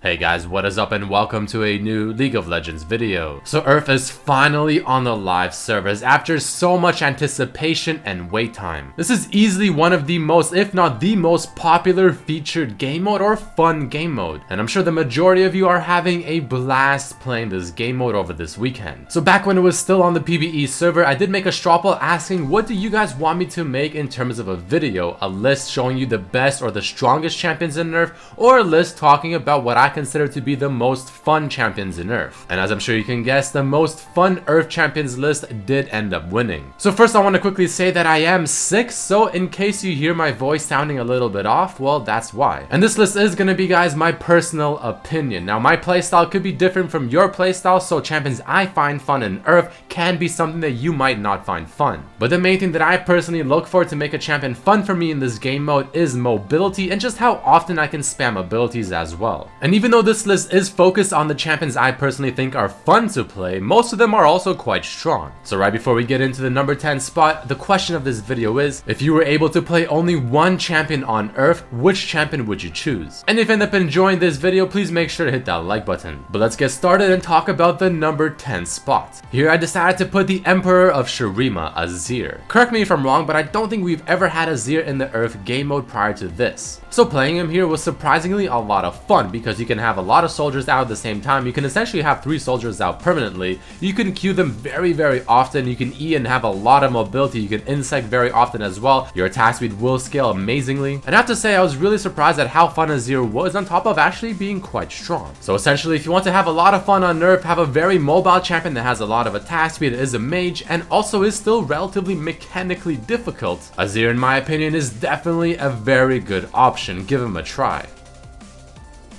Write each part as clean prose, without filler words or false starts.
Hey guys, what is up and welcome to a new League of Legends video. So URF is finally on the live servers after so much anticipation and wait time. This is easily one of the most, if not the most popular featured game mode or fun game mode. And I'm sure the majority of you are having a blast playing this game mode over this weekend. So back when it was still on the PvE server, I did make a straw poll asking what do you guys want me to make in terms of a video, a list showing you the best or the strongest champions in URF, or a list talking about what I consider to be the most fun champions in URF. And as I'm sure you can guess, the most fun URF champions list did end up winning. So first I want to quickly say that I am sick, so in case you hear my voice sounding a little bit off, well that's why. And this list is going to be, guys, my personal opinion. Now my playstyle could be different from your playstyle, so champions I find fun in URF can be something that you might not find fun. But the main thing that I personally look for to make a champion fun for me in this game mode is mobility and just how often I can spam abilities as well. And even though this list is focused on the champions I personally think are fun to play, most of them are also quite strong. So right before we get into the number 10 spot, the question of this video is, if you were able to play only one champion on URF, which champion would you choose? And if you end up enjoying this video, please make sure to hit that like button. But let's get started and talk about the number 10 spot. Here I decided to put the Emperor of Shurima, Azir. Correct me if I'm wrong, but I don't think we've ever had Azir in the URF game mode prior to this. So playing him here was surprisingly a lot of fun because you can have a lot of soldiers out at the same time. You can essentially have 3 soldiers out permanently. You can Q them very often. You can E and have a lot of mobility. You can insect very often as well. Your attack speed will scale amazingly. And I have to say, I was really surprised at how fun Azir was on top of actually being quite strong. So essentially, if you want to have a lot of fun on URF, have a very mobile champion that has a lot of attack speed, is a mage, and also is still relatively mechanically difficult, Azir in my opinion is definitely a very good option. Give him a try.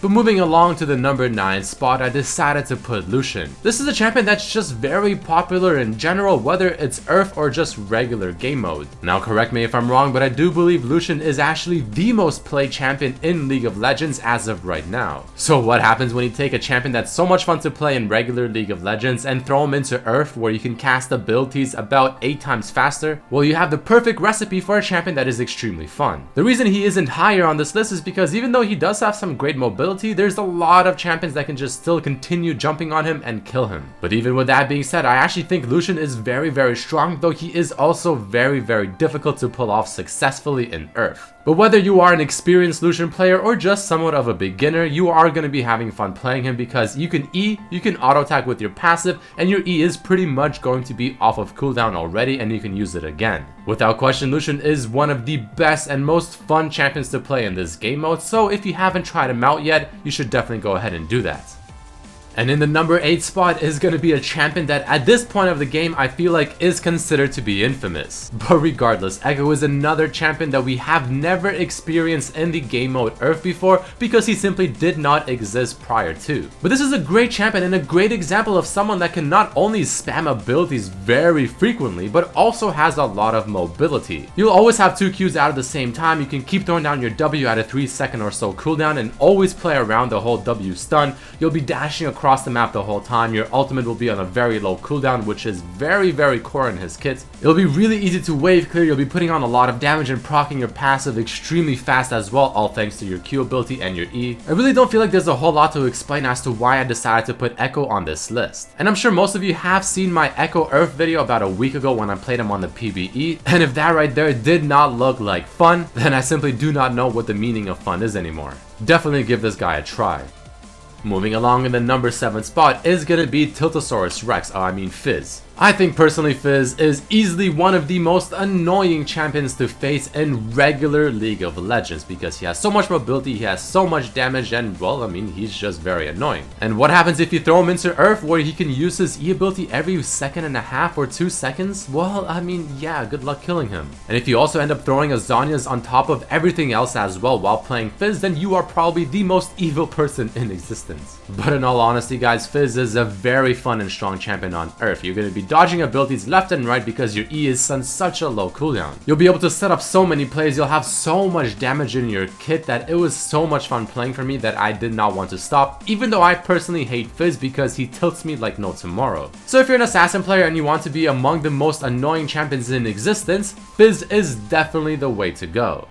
But moving along to the number 9 spot, I decided to put Lucian. This is a champion that's just very popular in general, whether it's URF or just regular game mode. Now correct me if I'm wrong, but I do believe Lucian is actually the most played champion in League of Legends as of right now. So what happens when you take a champion that's so much fun to play in regular League of Legends and throw him into URF where you can cast abilities about 8 times faster? Well, you have the perfect recipe for a champion that is extremely fun. The reason he isn't higher on this list is because even though he does have some great mobility, there's a lot of champions that can just still continue jumping on him and kill him. But even with that being said, I actually think Lucian is very strong, though he is also very difficult to pull off successfully in URF. But whether you are an experienced Lucian player or just somewhat of a beginner, you are going to be having fun playing him because you can E, you can auto attack with your passive, and your E is pretty much going to be off of cooldown already and you can use it again. Without question, Lucian is one of the best and most fun champions to play in this game mode, so if you haven't tried him out yet, you should definitely go ahead and do that. And in the number 8 spot is going to be a champion that at this point of the game I feel like is considered to be infamous. But regardless, Echo is another champion that we have never experienced in the game mode URF before because he simply did not exist prior to. But this is a great champion and a great example of someone that can not only spam abilities very frequently but also has a lot of mobility. You'll always have 2 Qs out at the same time. You can keep throwing down your W at a 3-second or so cooldown and always play around the whole W stun. You'll be dashing across the map the whole time. Your ultimate will be on a very low cooldown, which is very core in his kit. It'll be really easy to wave clear. You'll be putting on a lot of damage and proccing your passive extremely fast as well, all thanks to your Q ability and your E. I really don't feel like there's a whole lot to explain as to why I decided to put Echo on this list. And I'm sure most of you have seen my Echo URF video about a week ago when I played him on the PvE, and if that right there did not look like fun, then I simply do not know what the meaning of fun is anymore. Definitely give this guy a try. Moving along in the number 7 spot is gonna be Tiltosaurus Rex, Fizz. I think personally Fizz is easily one of the most annoying champions to face in regular League of Legends because he has so much mobility, he has so much damage, and well, he's just very annoying. And what happens if you throw him into URF where he can use his E ability every 1.5 seconds or 2 seconds? Well, yeah, good luck killing him. And if you also end up throwing Azanias on top of everything else as well while playing Fizz, then you are probably the most evil person in existence. But in all honesty, guys, Fizz is a very fun and strong champion on URF. You're gonna be dodging abilities left and right because your E is on such a low cooldown. You'll be able to set up so many plays, you'll have so much damage in your kit that it was so much fun playing for me that I did not want to stop, even though I personally hate Fizz because he tilts me like no tomorrow. So if you're an assassin player and you want to be among the most annoying champions in existence, Fizz is definitely the way to go.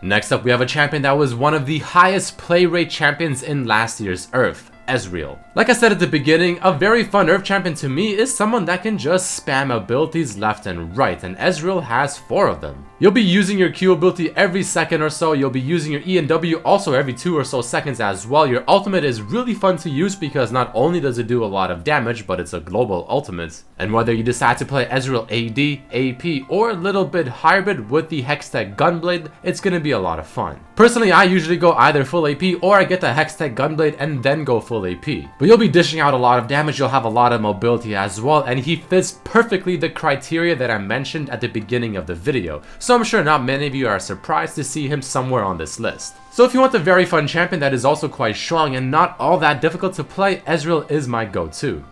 Next up, we have a champion that was one of the highest play rate champions in last year's URF. Ezreal. Like I said at the beginning, a very fun URF champion to me is someone that can just spam abilities left and right, and Ezreal has 4 of them. You'll be using your Q ability every second or so, you'll be using your E and W also every 2 or so seconds as well. Your ultimate is really fun to use because not only does it do a lot of damage, but it's a global ultimate. And whether you decide to play Ezreal AD, AP, or a little bit hybrid with the Hextech Gunblade, it's gonna be a lot of fun. Personally, I usually go either full AP or I get the Hextech Gunblade and then go full AP. But you'll be dishing out a lot of damage, you'll have a lot of mobility as well, and he fits perfectly the criteria that I mentioned at the beginning of the video. So I'm sure not many of you are surprised to see him somewhere on this list. So if you want a very fun champion that is also quite strong and not all that difficult to play, Ezreal is my go-to.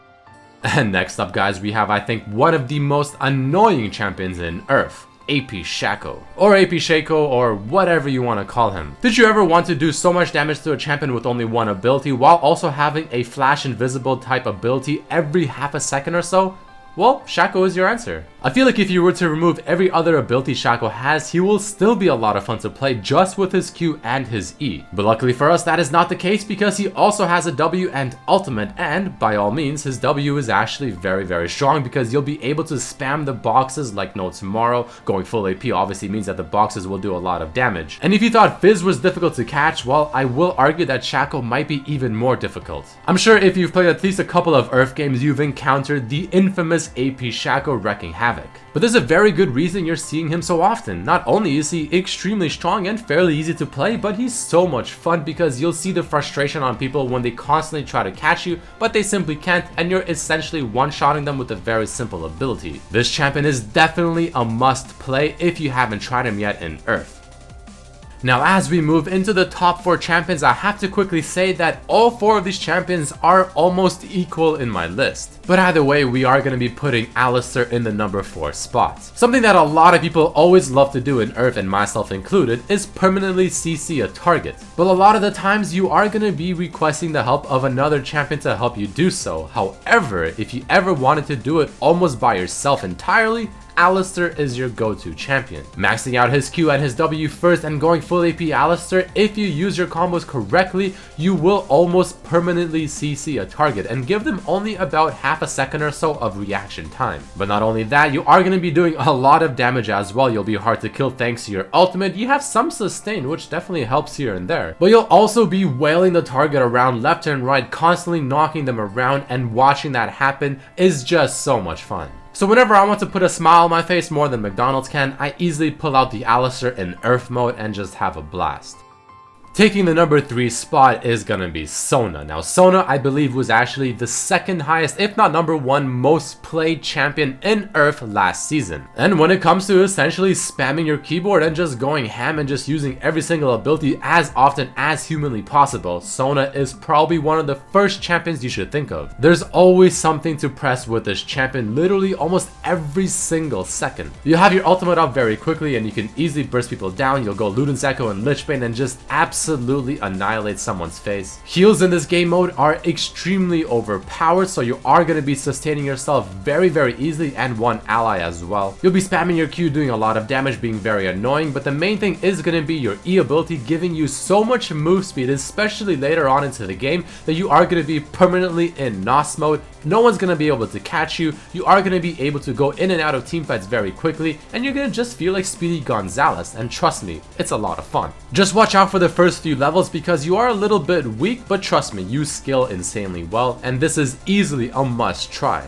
And next up guys, we have I think one of the most annoying champions in URF. AP Shaco, or AP Shaco, or whatever you want to call him. Did you ever want to do so much damage to a champion with only one ability while also having a flash invisible type ability every half a second or so? Well, Shaco is your answer. I feel like if you were to remove every other ability Shaco has, he will still be a lot of fun to play just with his Q and his E. But luckily for us, that is not the case because he also has a W and ultimate, and by all means, his W is actually very strong because you'll be able to spam the boxes like no tomorrow. Going full AP obviously means that the boxes will do a lot of damage. And if you thought Fizz was difficult to catch, well, I will argue that Shaco might be even more difficult. I'm sure if you've played at least a couple of URF games, you've encountered the infamous AP Shaco wrecking havoc. But there's a very good reason you're seeing him so often. Not only is he extremely strong and fairly easy to play, but he's so much fun because you'll see the frustration on people when they constantly try to catch you, but they simply can't, and you're essentially one-shotting them with a very simple ability. This champion is definitely a must play if you haven't tried him yet in URF. Now as we move into the top 4 champions, I have to quickly say that all 4 of these champions are almost equal in my list. But either way, we are going to be putting Alistair in the number 4 spot. Something that a lot of people always love to do in URF, and myself included, is permanently CC a target. But a lot of the times you are going to be requesting the help of another champion to help you do so. However, if you ever wanted to do it almost by yourself entirely, Alistair is your go-to champion. Maxing out his Q and his W first and going full AP Alistair, if you use your combos correctly, you will almost permanently CC a target and give them only about half a second or so of reaction time. But not only that, you are going to be doing a lot of damage as well. You'll be hard to kill thanks to your ultimate. You have some sustain, which definitely helps here and there. But you'll also be wailing the target around left and right, constantly knocking them around, and watching that happen is just so much fun. So whenever I want to put a smile on my face more than McDonald's can, I easily pull out the Alistair in URF mode and just have a blast. Taking the number 3 spot is gonna be Sona. Now Sona, I believe, was actually the second highest, if not number 1 most played champion in URF last season. And when it comes to essentially spamming your keyboard and just going ham and just using every single ability as often as humanly possible, Sona is probably one of the first champions you should think of. There's always something to press with this champion, literally almost every single second. You have your ultimate up very quickly and you can easily burst people down. You'll go Luden's Echo and Lichbane and just absolutely annihilate someone's face. Heals in this game mode are extremely overpowered, so you are going to be sustaining yourself very easily, and one ally as well. You'll be spamming your Q, doing a lot of damage, being very annoying, but the main thing is going to be your E ability, giving you so much move speed, especially later on into the game, that you are going to be permanently in NOS mode. No one's going to be able to catch you. You are going to be able to go in and out of teamfights very quickly, and you're going to just feel like Speedy Gonzalez, and trust me, it's a lot of fun. Just watch out for the first few levels because you are a little bit weak, but trust me, you skill insanely well, and this is easily a must try.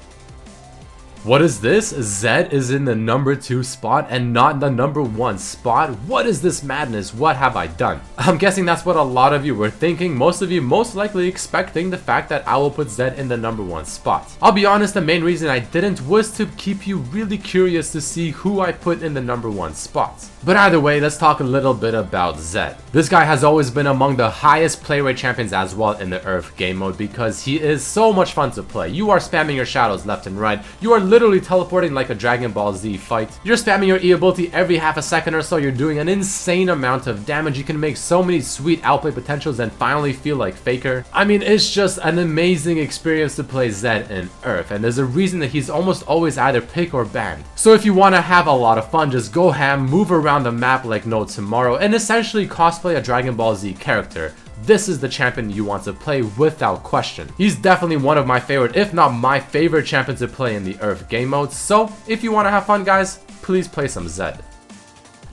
What is this? Zed is in the number 2 spot and not the number 1 spot? What is this madness? What have I done? I'm guessing that's what a lot of you were thinking, most of you most likely expecting the fact that I will put Zed in the number 1 spot. I'll be honest, the main reason I didn't was to keep you really curious to see who I put in the number 1 spot. But either way, let's talk a little bit about Zed. This guy has always been among the highest play rate champions as well in the URF game mode because he is so much fun to play. You are spamming your shadows left and right. You are literally teleporting like a Dragon Ball Z fight. You're spamming your E ability every half a second or so, you're doing an insane amount of damage, you can make so many sweet outplay potentials and finally feel like Faker. I mean, it's just an amazing experience to play Zed in URF, and there's a reason that he's almost always either pick or banned. So if you want to have a lot of fun, just go ham, move around the map like no tomorrow, and essentially cosplay a Dragon Ball Z character. This is the champion you want to play without question. He's definitely one of my favorite, if not my favorite champion to play in the URF game mode, so if you want to have fun guys, please play some Zed.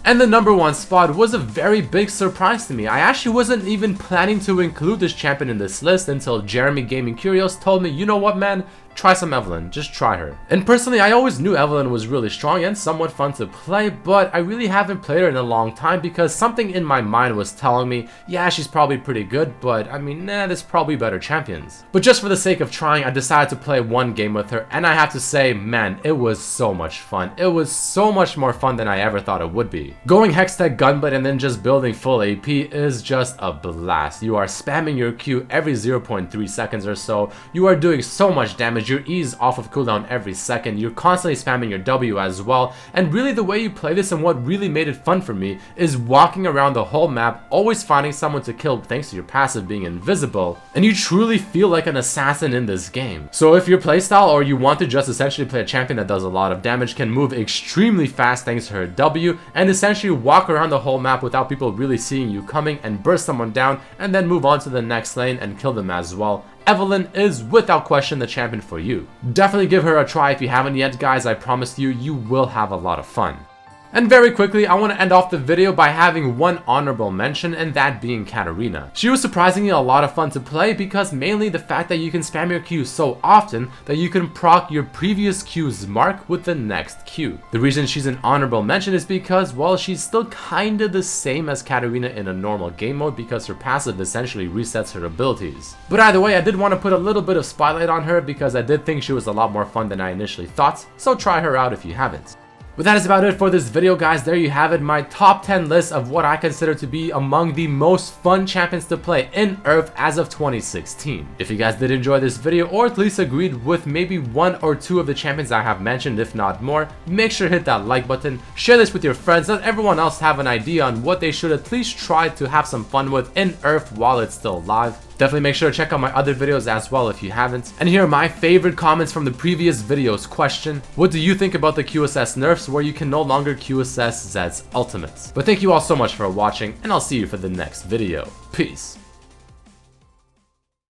And the number 1 spot was a very big surprise to me. I actually wasn't even planning to include this champion in this list until Jeremy Gaming Curios told me, you know what man, try some Evelynn, just try her. And personally, I always knew Evelynn was really strong and somewhat fun to play, but I really haven't played her in a long time because something in my mind was telling me, yeah, she's probably pretty good, but I mean, nah, there's probably better champions. But just for the sake of trying, I decided to play one game with her, and I have to say, man, it was so much fun. It was so much more fun than I ever thought it would be. Going Hextech Gunblade and then just building full AP is just a blast. You are spamming your Q every 0.3 seconds or so, you are doing so much damage, your E is off of cooldown every second, you're constantly spamming your W as well, and really the way you play this and what really made it fun for me is walking around the whole map, always finding someone to kill thanks to your passive being invisible, and you truly feel like an assassin in this game. So if your playstyle or you want to just essentially play a champion that does a lot of damage, can move extremely fast thanks to her W, and essentially walk around the whole map without people really seeing you coming and burst someone down and then move on to the next lane and kill them as well, Evelynn is without question the champion for you. Definitely give her a try if you haven't yet guys, I promise you, you will have a lot of fun. And very quickly, I want to end off the video by having one honorable mention, and that being Katarina. She was surprisingly a lot of fun to play because mainly the fact that you can spam your Q so often that you can proc your previous Q's mark with the next Q. The reason she's an honorable mention is because, well, she's still kinda the same as Katarina in a normal game mode because her passive essentially resets her abilities. But either way, I did want to put a little bit of spotlight on her because I did think she was a lot more fun than I initially thought, so try her out if you haven't. But that is about it for this video guys. There you have it, my top 10 list of what I consider to be among the most fun champions to play in URF as of 2016. If you guys did enjoy this video or at least agreed with maybe one or two of the champions I have mentioned, if not more, make sure to hit that like button, share this with your friends, let everyone else have an idea on what they should at least try to have some fun with in URF while it's still live. Definitely make sure to check out my other videos as well if you haven't. And here are my favorite comments from the previous videos. Question: what do you think about the QSS nerfs where you can no longer QSS Zed's ultimates? But thank you all so much for watching, and I'll see you for the next video. Peace.